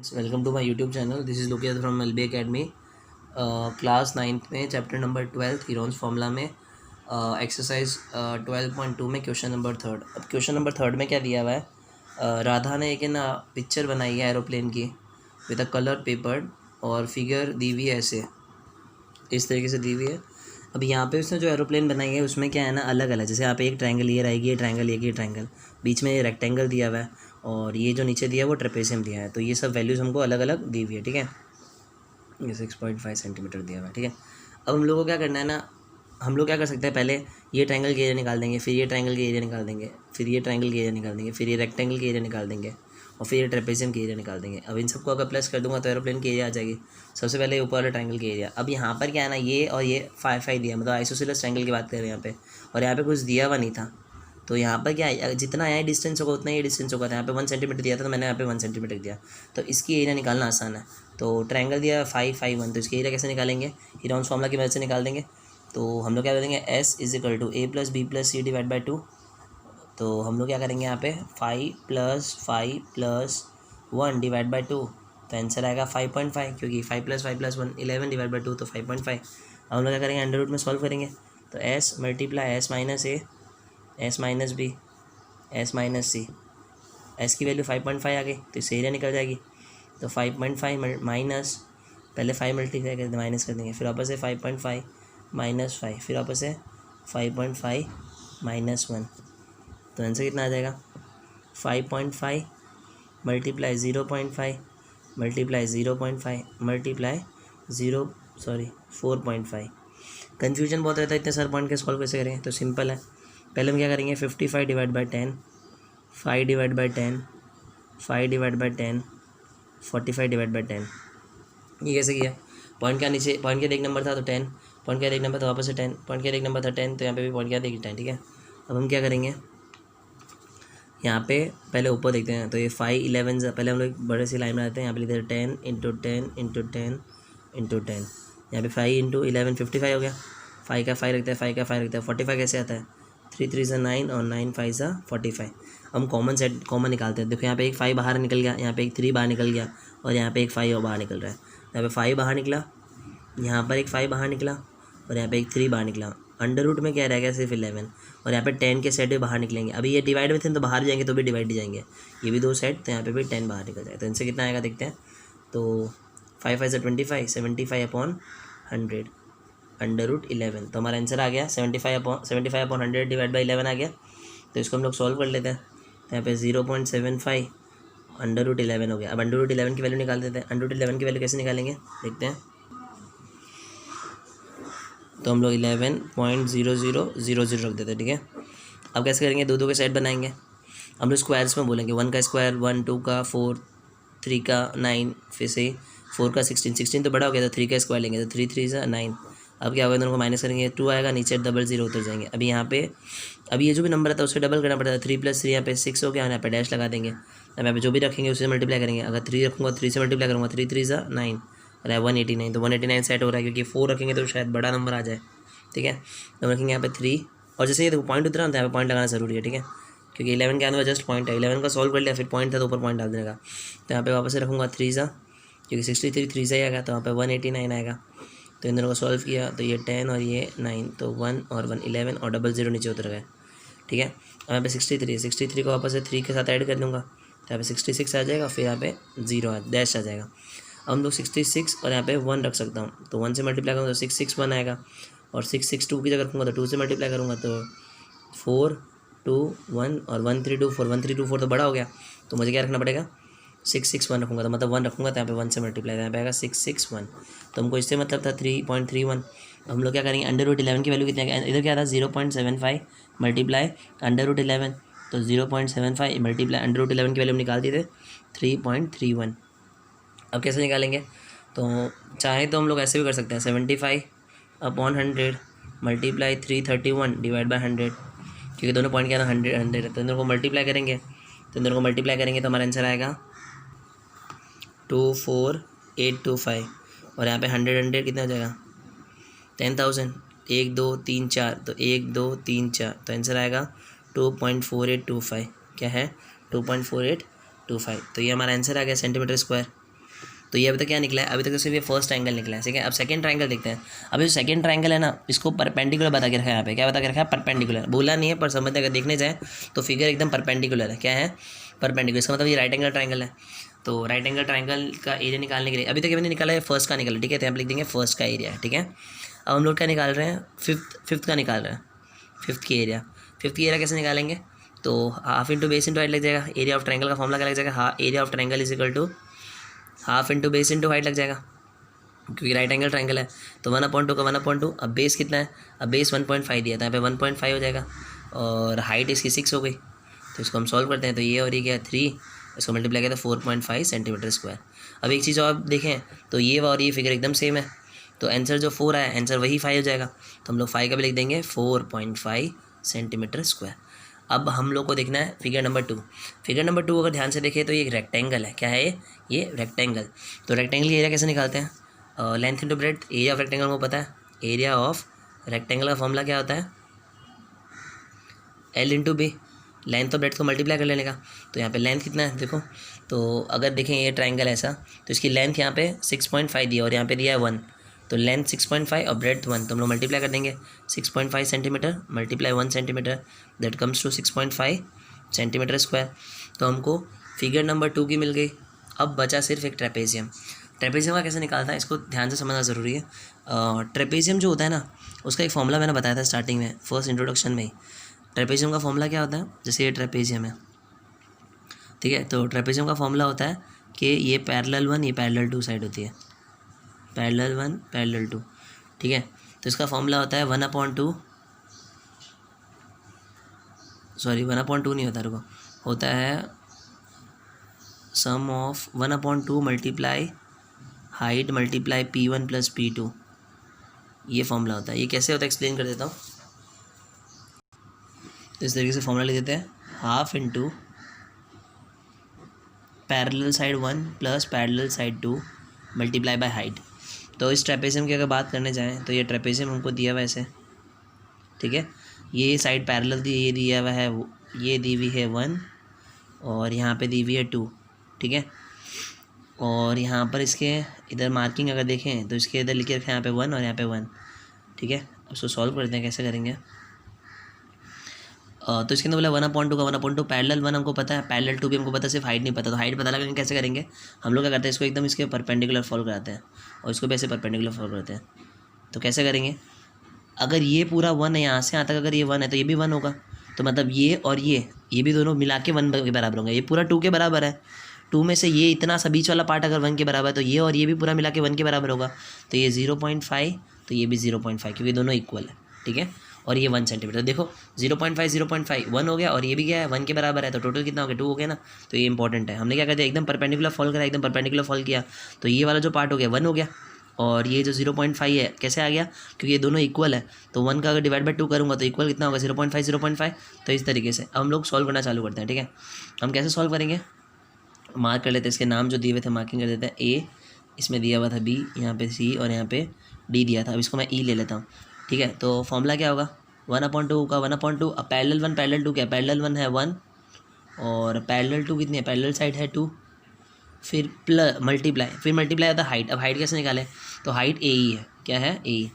Welcome to my YouTube channel. This is Lokesh from LB Academy. Class 9th में chapter number 12 Heron's formula में exercise 12.2 में question number 3। अब question number 3 में क्या दिया हुआ है, राधा ने एक ना पिक्चर बनाई है एरोप्लेन की विद अ कलर पेपर और फिगर दी हुई है ऐसे, इस तरीके से दी हुई है। अब यहाँ पे उसने जो एरोप्लेन बनाई है उसमें क्या है ना, अलग अलग, जैसे यहाँ पे एक ट्रायंगल ये रहेगी, ये ट्रायंगल, ये ट्रायंगल, बीच में ये रेक्टेंगल दिया हुआ है और ये जो नीचे दिया है वो ट्रेपेजियम दिया है। तो ये सब वैल्यूज़ हमको अलग अलग दी हुई है, ठीक है। ये 6.5 सेंटीमीटर दिया हुआ है, ठीक है। अब हम लोग को क्या करना है ना, हम लोग क्या कर सकते हैं, पहले ये ट्रायंगल के एरिया निकाल देंगे, फिर ये ट्रायंगल के एरिया निकाल देंगे, फिर ये ट्रायंगल के एरिया निकाल देंगे, फिर ये रेक्टेंगल के एरिया निकाल देंगे और फिर ये ट्रेपेजियम के एरिया निकाल देंगे। अब इन सबको अगर प्लस कर दूंगा तो एरोप्लेन की एरिया आ जाएगी। सबसे पहले ऊपर वाले ट्रायंगल की एरिया। अब यहाँ पर क्या है ना, ये और ये 5 दिया, मतलब आइसोसेलेस ट्रायंगल की बात कर रहे हैं यहाँ पे, और यहाँ पे कुछ दिया हुआ नहीं था। तो यहाँ पर क्या है, जितना यहाँ डिस्टेंस होगा उतना ही डिस्टेंस होगा। तो यहाँ पे 1 सेंटीमीटर दिया था तो मैंने यहाँ पे 1 सेंटीमीटर दिया, तो इसकी एरिया निकालना आसान है। तो ट्रायंगल दिया 5 5 1, तो इसकी एरिया कैसे निकालेंगे, हीरोन्स फार्मूला की मदद से निकाल देंगे। तो हम लोग क्या करेंगे, S is equal to A plus B plus C divide by 2। तो हम लोग क्या करेंगे यहाँ पे 5 प्लस 1 डिवाइड बाई 2, तो आंसर आएगा 5.5, क्योंकि 5 प्लस 1 11 डिवाइड बाई 2, तो 5.5। अब हम लोग क्या करेंगे, अंडर रूट में सॉल्व करेंगे। तो S multiply S minus A, S minus B, S minus C, S की वैल्यू 5.5 आ गई, तो इससे एरिया निकल जाएगी। तो 5.5 माइनस, पहले 5 मल्टीप्लाई कर माइनस कर देंगे, फिर वापस से 5.5 माइनस 5, फिर वापस से 5.5 माइनस 1, तो आंसर कितना आ जाएगा 5.5 मल्टीप्लाई 0.5 मल्टीप्लाई 0.5 मल्टीप्लाई 4.5। कन्फ्यूजन बहुत रहता है, इतने सारे पॉइंट के सॉल्व कैसे करें। तो सिंपल है, पहले हम क्या करेंगे 55 divide by 10, 5 divide by 10, 5 divide by 10, 45 divide by 10। ये कैसे किया, पॉइंट का नीचे पॉइंट का एक नंबर था तो 10, पॉइंट का एक नंबर था वापस से 10, पॉइंट का एक नंबर था 10, तो यहाँ पे भी पॉइंट का देखिए 10, ठीक है। अब हम क्या करेंगे, यहाँ पे पहले ऊपर देखते हैं। तो ये 5 11 पहले हम लोग बड़े सी लाइन में आते हैं, यहाँ पे लिखते हैं 10 इंटू 10 इंटू 10 इंटू 10। यहाँ पे 5 इंटू 11 55 हो गया, 5 का 5 रखते हैं, 5 का 5 रखते हैं, 45 कैसे आता है, 3 3 सा 9 और 9 5 सा 45। हम कॉमन निकालते हैं। देखो यहाँ पे एक 5 बाहर निकल गया, यहाँ पे एक 3 बाहर निकल गया और यहाँ पे एक 5 और बाहर निकल रहा है। यहाँ पे 5 बाहर निकला, यहाँ पर एक 5 बाहर निकला और यहाँ पे एक 3 बाहर निकला। अंडर रूट में क्या रह गया, सिर्फ 11, और यहाँ पे 10 के सेट भी बाहर निकलेंगे। अभी ये डिवाइड में थे तो बाहर जाएंगे तो भी डिवाइड ही जाएंगे, ये भी 2 सेट, तो यहाँ पे भी 10 बाहर निकल जाए। तो इनसे कितना आएगा देखते हैं। तो 5 5 से 25, 75 अपॉन 100 अंडर रूट 11, तो हमारा आंसर आ गया 75 अपॉन 100 डिवाइड बाई 11 आ गया। तो इसको हम लोग सॉल्व कर लेते हैं। तो यहाँ पे 0.75 अंडर रूट 11 हो गया। अब अंडर रूट 11 की वैल्यू निकाल देते हैं। अंडर रूट 11 की वैल्यू कैसे निकालेंगे देखते हैं। तो हम लोग 11.0000 रख देते हैं, ठीक है। अब कैसे करेंगे, दो के सेट बनाएंगे। हम लोग स्क्वायर्स में बोलेंगे, 1 का स्क्वायर 1, 2 का 4, 3 का 9, फिर से 4 का 16 तो बड़ा हो गया, तो 3 का स्क्वायर लेंगे, तो 3 3 सा 9। अब क्या होगा, दोनों को माइनस करेंगे, 2 आएगा, नीचे 00 उतर जाएंगे। अभी यहाँ पे अभी ये जो भी नंबर आता है उससे डबल करना पड़ता है। 3 + 3 यहाँ पे 6 हो गया, यहाँ पे डैश लगा देंगे। अब यहाँ पे जो भी रखेंगे उससे मल्टीप्लाई करेंगे। अगर 3 रखूँगा 3 से मल्टीप्लाई करूँगा, 3 3 सा 9 और 189, तो 189 सेट हो रहा है, क्योंकि 4 रखेंगे तो शायद बड़ा नंबर आ जाए, ठीक है। तो रखेंगे यहाँ पे 3, और जैसे ये देखो पॉइंट उतरा तो यहाँ पे पॉइंट लगाना जरूरी है, ठीक है, क्योंकि 11 के आने में जस्ट पॉइंट है। 11 का सॉल्व कर लिया, फिर पॉइंट था तो ऊपर पॉइंट डाल देने का। तो यहाँ पे वापस से रखूँगा 3 सा, क्योंकि 63 3 से ही आएगा, तो यहाँ पे 189 आएगा। तो इन दोनों को सॉल्व किया तो ये 10 और ये 9, तो 1 और 1 11 और 00 नीचे उतर गए, ठीक है। अब यहाँ पे 63 को वापस से 3 के साथ ऐड कर दूँगा, तो यहाँ पे 66 आ जाएगा, फिर यहाँ पे 0 डैश आ जाएगा। अब हम लोग 66 और यहाँ पे 1 रख सकता हूँ, तो 1 से मल्टीप्लाई करूँगा तो 661 आएगा, और 6 2 की जगह रखूँगा तो 2 से मल्टीप्लाई करूँगा तो 4 2 1 और 1 3 2 4, 1 3 2 4 तो बड़ा हो गया, तो मुझे क्या रखना पड़ेगा 6 6 1 रखूँगा, तो मतलब 1 रखूँगा तो यहाँ पे 1 से मल्टीप्लाई, यहाँ पे आएगा 6 6 1। तो हमको इससे मतलब था 3.31। हम लोग क्या करेंगे, अंडर रूट 11 की वैल्यू कितनी है, इधर क्या था 0.75 मल्टीप्लाई अंडर रूट 11, तो 0.75 मल्टीप्लाई अंडर रूट 11 की वैल्यू निकाल दिए थे 3.31। अब कैसे निकालेंगे, तो चाहे तो हम लोग ऐसे भी कर सकते हैं, 75 अपॉन 100 मल्टीप्लाई 331 डिवाइड बाई 100, क्योंकि दोनों पॉइंट क्या है ना 100 100 है, तो इन दोनों को मल्टीप्लाई करेंगे, तो हमारा आंसर आएगा 24825, और यहाँ पे 100 100 कितना हो जाएगा 10,000, 1 2 3 4, तो 1 2 3 4, तो आंसर आएगा 2.4825। क्या है 2.4825, तो ये हमारा आंसर आ गया सेंटीमीटर स्क्वायर। तो ये अभी तक क्या निकला है, अभी तक तो सिर्फ ये फर्स्ट ट्रायंगल निकला है, ठीक है। अब सेकंड ट्रायंगल देखते हैं। अब जो सेकंड ट्रायंगल है ना, इसको परपेंडिकुलर बता के रखा है यहाँ पे, क्या बता के रखा है, परपेंडिकुलर। बोला नहीं है पर समझते अगर देखने जाए तो फिगर एकदम परपेंडिकुलर है। क्या है, परपेंडिकुलर। इसका मतलब ये राइट एंगल ट्रायंगल है। तो राइट एंगल ट्रायंगल का एरिया निकालने के लिए अभी तक मैंने निकाला है फर्स्ट का निकाला, ठीक है। तो यहाँ पे लिख देंगे फर्स्ट का एरिया है, ठीक है। अब हम लोग क्या निकाल रहे हैं, फिफ्थ का निकाल रहे हैं, फिफ्थ की एरिया। फिफ्थ की एरिया कैसे निकालेंगे, तो half into base into height लग जाएगा। एरिया ऑफ ट्रायंगल का फॉर्मूला क्या लग जाएगा, area of triangle is equal to half into base into height लग जाएगा, क्योंकि राइट एंगल ट्रायंगल है। तो 1/2 का 1/2, अब बेस कितना है, अब बेस 1.5 दिया था, यहाँ पे 1.5 हो जाएगा, और हाइट इसकी 6 हो गई। तो इसको हम सॉल्व करते हैं, तो ये और ये क्या 3, इसको मल्टीप्लाई किया तो 4.5 सेंटीमीटर स्क्वायर। अब एक चीज़ और देखें, तो ये और ये फिगर एकदम सेम है, तो आंसर जो 4 आया, आंसर वही 5 हो जाएगा। तो हम लोग 5 का भी लिख देंगे 4.5 सेंटीमीटर स्क्वायर। अब हम लोग को देखना है फिगर नंबर 2। फिगर नंबर 2 अगर ध्यान से देखें तो ये एक रेक्टेंगल है। क्या है ये रेक्टेंगल। तो रेक्टेंगल की एरिया कैसे निकालते हैं, length into breadth. Area of rectangle को पता है, एरिया ऑफ रेक्टेंगल का फॉर्मूला क्या होता है, L इंटू बी। लेंथ और ब्रेड्थ को मल्टीप्लाई कर लेने का। तो यहाँ पे लेंथ कितना है देखो, तो अगर देखें ये ट्रायंगल ऐसा, तो इसकी लेंथ यहाँ पे 6.5 दिया और यहाँ पे दिया है 1, तो लेंथ 6.5 और ब्रेड्थ 1, तो हम लोग मल्टीप्लाई कर देंगे। 6.5 centimetre multiply 1 centimetre, that comes to 6.5 centimetre square. तो हमको फिगर नंबर 2 की मिल गई। अब बचा सिर्फ एक ट्रेपेजियम। ट्रेपेजियम का कैसे निकालता है, इसको ध्यान से समझना ज़रूरी है। ट्रेपेजियम जो होता है ना, उसका एक फॉर्मूला मैंने बताया था स्टार्टिंग में, फर्स्ट इंट्रोडक्शन में ही। ट्रेपेजियम का फॉर्मूला क्या होता है, जैसे ये ट्रेपेजियम है, ठीक है। तो ट्रेपेजियम का फॉर्मूला होता है कि ये पैरेलल 1, ये पैरेलल 2 साइड होती है, पैरेलल 1 पैरेलल 2, ठीक है। तो इसका फॉर्मूला होता है 1/2, सॉरी 1/2 नहीं होता, रुको, होता है sum of 1/2 multiply height multiply P1 plus P2, ये फॉर्मूला होता है। ये कैसे होता है एक्सप्लेन कर देता हूँ। तो इस तरीके से फॉर्मूला लिख देते हैं, half into parallel side 1 plus parallel side 2 multiply by height. तो इस ट्रेपेजियम की अगर बात करने जाएँ तो ये ट्रेपेजियम हमको दिया हुआ है ऐसे, ठीक है। ये साइड पैरेलल दी, ये दिया हुआ है, ये दी हुई है 1 और यहाँ पे दी हुई है 2, ठीक है। और यहाँ पर इसके इधर मार्किंग अगर देखें तो इसके इधर लिखे रखे हैं यहाँ पे 1 और यहाँ पे 1, ठीक है। अब इसको सॉल्व करते हैं, कैसे करेंगे। तो इसके अंदर बोला 1/2 का 1/2 पैरेलल 1 हमको पता है, पैरेलल 2 भी हमको पता है, सिर्फ हाइट नहीं पता। तो हाइट पता लगा कैसे करेंगे, हम लोग क्या करते हैं, इसको एकदम इसके परपेंडिकुलर फॉलो कराते हैं और इसको भी ऐसे परपेंडिकुलर फॉलो करते हैं। तो कैसे करेंगे, अगर ये पूरा 1 है, यहाँ से यहाँ तक अगर ये 1 है तो ये भी 1 होगा, तो मतलब ये और ये भी दोनों मिला के 1 के बराबर होंगे। ये पूरा 2 के बराबर है, 2 में से ये इतना सा बीच वाला पार्ट अगर 1 के बराबर है तो ये और ये भी पूरा मिला के 1 के बराबर होगा। तो ये 0.5, तो ये भी 0.5, क्योंकि दोनों इक्वल है, ठीक है। और ये 1 सेंटीमीटर, देखो 0.5 1 हो गया और ये भी क्या है 1 के बराबर है, तो टोटल कितना हो गया 2 हो गया ना। तो ये इंपॉर्टेंट है, हमने क्या कर दिया, एकदम परपेंडिकुलर फॉल करा, एकदम परपेंडिकुलर फॉल किया, तो ये वाला जो पार्ट हो गया 1 हो गया, और ये जो 0.5 है कैसे आ गया, क्योंकि ये दोनों इक्वल है। तो 1 का अगर डिवाइड बाय 2 करूँगा तो इक्वल कितना होगा 0.5। तो इस तरीके से अब हम लोग सॉल्व करना चालू करते हैं, ठीक है। हम कैसे सॉल्व करेंगे, मार्क कर लेते हैं, इसके नाम जो दिए हुए थे मार्किंग कर देते हैं। ए इसमें दिया हुआ था, बी यहाँ पे सी और यहाँ पे डी दिया था। अब इसको मैं ई ले लेता हूँ, ठीक है। तो फॉर्मूला क्या होगा, 1/2 का 1/2, अब पैरेलल 1 पैरेलल 2 क्या है, पैरेलल 1 है 1 और पैरेलल 2 कितनी है, पैरेलल साइड है 2, फिर प्लस मल्टीप्लाई, फिर मल्टीप्लाई होता है हाइट। अब हाइट कैसे निकालें, तो हाइट ए ही है, क्या है ए,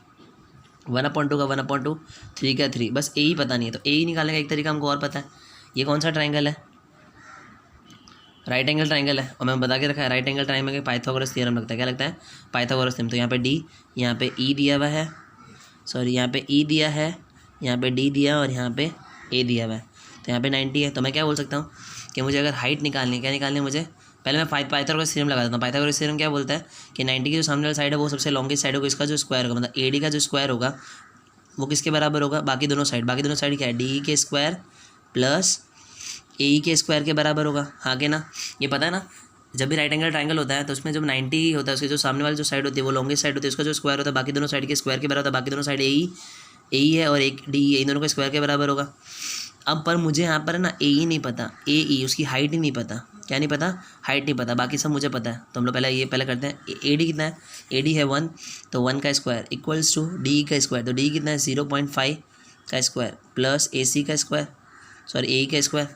1/2 का 1/2, 3 का 3, बस ए ही पता नहीं है। तो ए ही निकालने का एक तरीका हमको और पता है, ये कौन सा ट्राइंगल है, राइट एंगल ट्राइंगल है। और मैं बता के रखा है राइट एंगल ट्राइंगल में पाइथागोरस थ्योरम लगता है, क्या लगता है, पाइथागोरस थ्योरम। तो यहाँ पे डी, यहाँ पे ई दिया हुआ है, सॉरी यहाँ पे ई दिया है, यहाँ पे डी दिया और यहाँ पे ए दिया हुआ है, तो यहाँ पे 90 है। तो मैं क्या बोल सकता हूँ कि मुझे अगर हाइट निकालनी है, क्या निकालनी है मुझे, पहले मैं पाइथागोरस थ्योरम लगा देता हूँ। पाइथागोरस थ्योरम क्या बोलता है कि 90 की जो सामने वाला साइड है वो सबसे लॉन्गेस्ट साइड होगा, इसका जो स्क्वायर होगा, मतलब ए डी का जो स्क्वायर होगा वो किसके बराबर होगा, बाकी दोनों साइड क्या है, डी ई के स्क्वायर प्लस ए ई के स्क्वायर के बराबर होगा, हाँ के ना। ये पता है ना, जब भी राइट एंगल ट्राइंगल होता है तो उसमें जब 90 होता है, उसके जो सामने वाली जो साइड होती है वो लॉन्गेस्ट साइड होती है, उसका जो स्क्वायर होता है बाकी दोनों साइड के स्क्वायर के बराबर होता है, बाकी दोनों साइड ए ई है और एक डी इन दोनों के स्क्वायर के बराबर होगा। अब पर मुझे यहाँ पर है ना ए ई नहीं पता, ए ई उसकी हाइट ही नहीं पता, क्या नहीं पता, हाइट नहीं पता, बाकी सब मुझे पता है। तो हम लोग पहले करते हैं, ए डी कितना है, ए डी है 1, तो 1 का स्क्वायर इक्वल्स टू डी का स्क्वायर, तो डी कितना है 0.5 का स्क्वायर प्लस ए सी का स्क्वायर, सॉरी ए का स्क्वायर,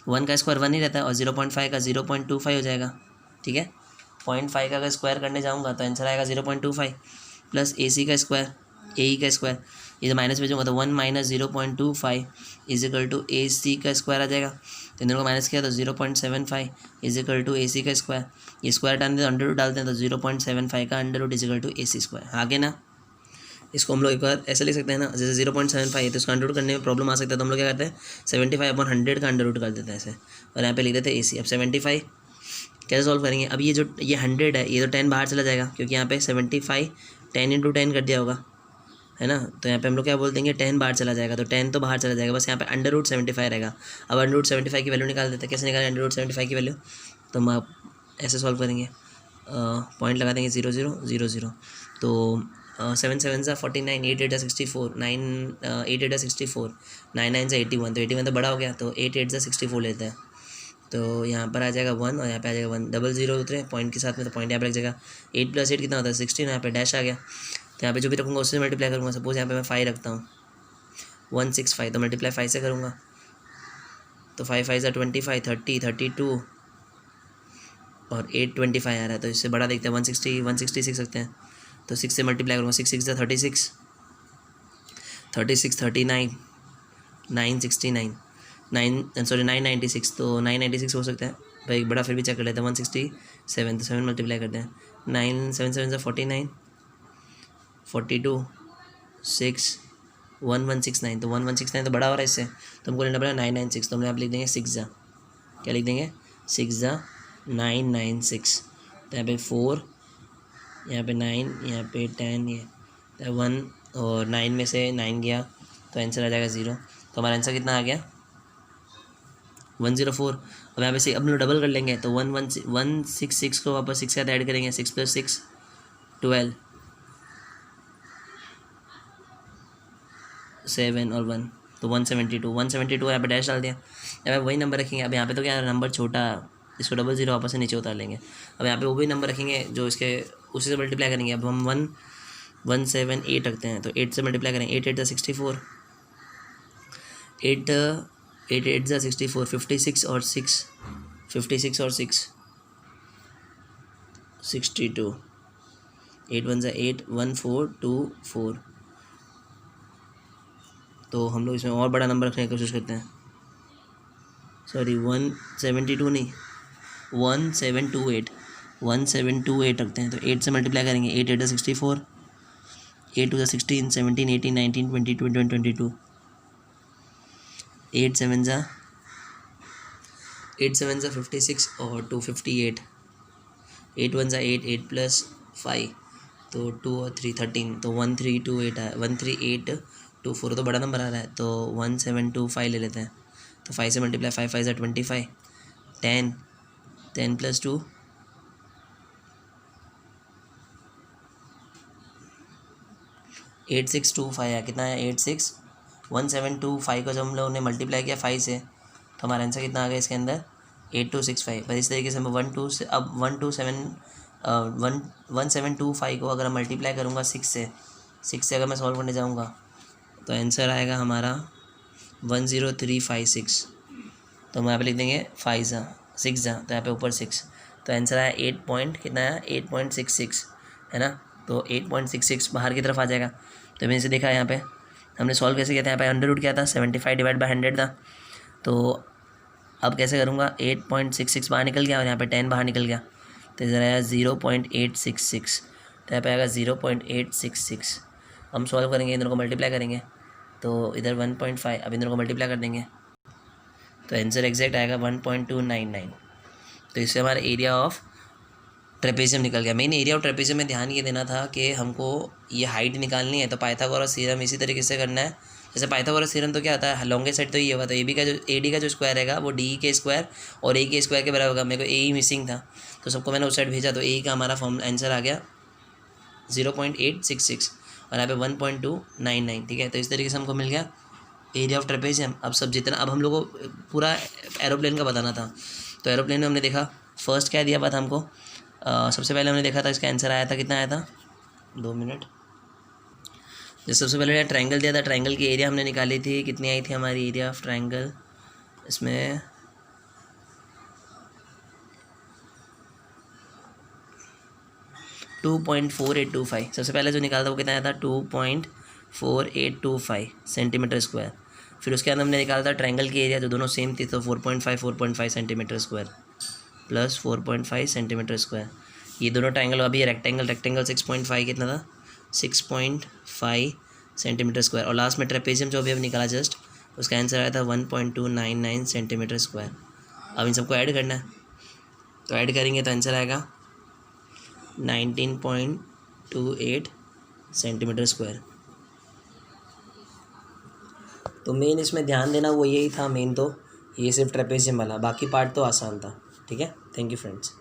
1 का स्क्वायर 1 ही रहता है और 0.5 का 0.25 हो जाएगा, ठीक है। 0.5 का अगर स्क्वायर करने जाऊँगा तो आंसर आएगा 0.25 प्लस ए सी का स्क्वायर, ए ई का स्क्वायर, ये तो माइनस भेजूँगा तो 1 माइनस 0.25 इजिकल टू ए सी का स्क्वायर आ जाएगा। तो इन दोनों को माइनस किया तो 0.75 इजिकल टू ए सी का स्क्वायर, ये स्क्वायर डालते हैं तो अंडर रूट डालते हैं तो 0.75 का under root equal to A C square. आगे ना इसको हम लोग एक बार ऐसे लिख सकते हैं ना, जैसे 0.75 है तो इसका अंडर रूट करने में प्रॉब्लम आ सकता है, तो हम लोग क्या करते हैं 75/100 का अंडर रूट कर देते हैं ऐसे, और यहाँ पे लिख देते हैं ए सी। अब 75 कैसे सॉल्व करेंगे, अब ये जो ये 100 है ये तो 10 बाहर चला जाएगा, क्योंकि यहाँ पे 75 10 × 10 कर दिया होगा, है ना। तो यहाँ पे हम लोग क्या बोल देंगे 10 बाहर चला जाएगा, तो 10 तो बाहर चला जाएगा, बस यहाँ पे अंडर रूट 75 रहेगा। अब अंडर रूट 75 की वैल्यू निकाल देते हैं, कैसे निकालें अंडर रूट 75 की वैल्यू, तो हम आप ऐसे सॉल्व करेंगे, पॉइंट लगा देंगे 0 0 0 0, तो 7 7 ज़ा 49, 8 8 ज़ा 64, 8 8 ज़ा 64, 9 9 ज़ा 81, तो 81 तो बड़ा हो गया, तो 8 8 ज़ा 64 लेते हैं, तो यहाँ पर आ जाएगा 1 और यहाँ पे आ जाएगा 1, डबल जीरो उतरे पॉइंट के साथ में, तो पॉइंट यहाँ पर लग जाएगा। 8 + 8 कितना होता है 16, यहाँ पे डैश आ गया, तो यहाँ पे जो भी रखूँगा उससे मल्टीप्लाई करूँगा। सपोज यहाँ पे मैं 5 रखता हूँ 165, तो मल्टीप्लाई 5 से करूँगा, तो 5 5 ज़ा 25, 30 32 और 8 25 आ रहा है, तो इससे बड़ा देखते हैं 160 166 सकते हैं, तो 6 से मल्टीप्लाई करूँगा, 6 6 ज़ा 36 36 39 969 996, तो 996 हो सकता है भाई, बड़ा फिर भी चेक कर लेते हैं 167, तो 7 मल्टीप्लाई करते हैं, 9 7 7 ज़ा 49 42 6 1169, तो 1169 तो बड़ा हो रहा है इससे, तो हमको लेना पड़ेगा 996, तो हम यहाँ पे लिख देंगे 6 ज़ा, क्या लिख देंगे 6 ज़ा 996, तो यहाँ पे 4, यहाँ पे 9, यहाँ पे 10, ये 1 और 9 में से 9 गया तो आंसर आ जाएगा 0, तो हमारा आंसर कितना आ गया 104। अब यहाँ पे से अब लोग डबल कर लेंगे, तो 166 को वापस 6 के साथ ऐड करेंगे, 6 + 6 12 7 और 1, तो 172 यहाँ पे डैश डाल दिया। यहाँ पे वही नंबर रखेंगे, अब यहाँ पे तो क्या नंबर छोटा, इसको डबल जीरो वापस से नीचे उतार लेंगे। अब यहाँ पे वो भी नंबर रखेंगे जो इसके उसी से मल्टीप्लाई करेंगे। अब हम 178 रखते हैं, तो 8 से मल्टीप्लाई करेंगे, 8 8 ज़ा 64, 8 8 ज़ा 64, 56 और 6 62, 8 1 ज़ा 8 1 4 2 4, तो हम लोग इसमें और बड़ा नंबर रखने की कोशिश करते हैं, सॉरी 172 नहीं 1728 रखते हैं, तो 8 से मल्टीप्लाई करेंगे, 8 8 ज़ा 64, 8 2 ज़ा 16, 17 18 19 20 21 22, 8 7 ज़ा 56 और 2 58, 8 1 ज़ा 8 8 + 5, तो 2 और 3 13, तो 1328 है, 13824 तो बड़ा नंबर आ रहा है, तो 1725 ले लेते हैं, तो 5 से मल्टीप्लाई 5 5 ज़ा 25, 10 10 + 2 8625 है, कितना है 1725 को जब हम लोगों ने मल्टीप्लाई किया 5 से, तो हमारा आंसर कितना आ गया इसके अंदर 8265। बस इस तरीके से मैं 1725 को अगर मल्टीप्लाई करूँगा 6 से अगर मैं सॉल्व करने जाऊँगा तो आंसर आएगा हमारा 10356, तो हम यहाँ पे लिख देंगे 5 ज़ा 6 ज़ा, तो यहाँ पे ऊपर 6, तो आंसर आया 8 पॉइंट कितना है 8.66 है ना, तो 8.66 बाहर की तरफ आ जाएगा। तो मैंने इसे देखा यहाँ पे हमने सॉल्व कैसे किया था, यहाँ पे अंडर रूट किया था 75 / 100 था, तो अब कैसे करूँगा 8.66 बाहर निकल गया और यहाँ पे 10 बाहर निकल गया, तो इधर आया 0.866, तो यहाँ पे आएगा 0.866। हम सॉल्व करेंगे, इन दोनों को मल्टीप्लाई करेंगे, तो इधर 1.5, अब इन दोनों को मल्टीप्लाई कर देंगे, तो आंसर एग्जैक्ट आएगा 1.299। तो इससे हमारा एरिया ऑफ ट्रेपेजियम निकल गया। मेन एरिया ऑफ ट्रेपेजियम में ध्यान ये देना था कि हमको ये हाइट निकालनी है, तो पाइथागोरस थ्योरम इसी तरीके से करना है। जैसे पाइथागोरस थ्योरम तो क्या आता है, लॉन्गेस्ट साइड तो ये होगा, तो ए डी का जो स्क्वायर रहेगा वो डी के स्क्वायर और ए के स्क्वायर के बराबर होगा। मेरे को ए ही मिसिंग था, तो सबको मैंने उस साइड भेजा, तो ए का हमारा फॉर्म आंसर आ गया 0.866 और यहाँ पे 1.299। ठीक है, तो इस तरीके से हमको मिल गया एरिया ऑफ ट्रेपेजियम। अब सब जितना, अब हम लोग को पूरा एरोप्लेन का बताना था, तो एरोप्लेन में हमने देखा फर्स्ट क्या दिया हुआ था हमको, सबसे पहले हमने देखा था इसका आंसर आया था, कितना आया था 2 मिनट, जैसे सबसे पहले ट्रायंगल दिया था, ट्रायंगल की एरिया हमने निकाली थी, कितनी आई थी हमारी एरिया ऑफ ट्रायंगल, इसमें 2.4825। सबसे पहले जो निकाला था वो कितना आया था 2.4825 सेंटीमीटर स्क्वायर। फिर उसके अंदर हमने निकाला था ट्रायंगल की एरिया जो दोनों सेम थी, तो 4.5 centimetre square plus 4.5 centimetre square. ये दोनों ट्रायंगल, अभी रेक्टेंगल 6.5 कितना था 6.5 सेंटीमीटर स्क्वायर। और लास्ट में ट्रेपेजियम जो अभी निकाला जस्ट, उसका आंसर आया था 1.299 सेंटीमीटर स्क्वायर। अब इन सबको ऐड करना है, तो ऐड करेंगे तो आंसर आएगा 19.28 सेंटीमीटर स्क्वायर। तो मेन इसमें ध्यान देना वो यही था मेन, तो ये सिर्फ ट्रेपेजियम वाला, बाकी पार्ट तो आसान था। ठीक है, थैंक यू फ्रेंड्स।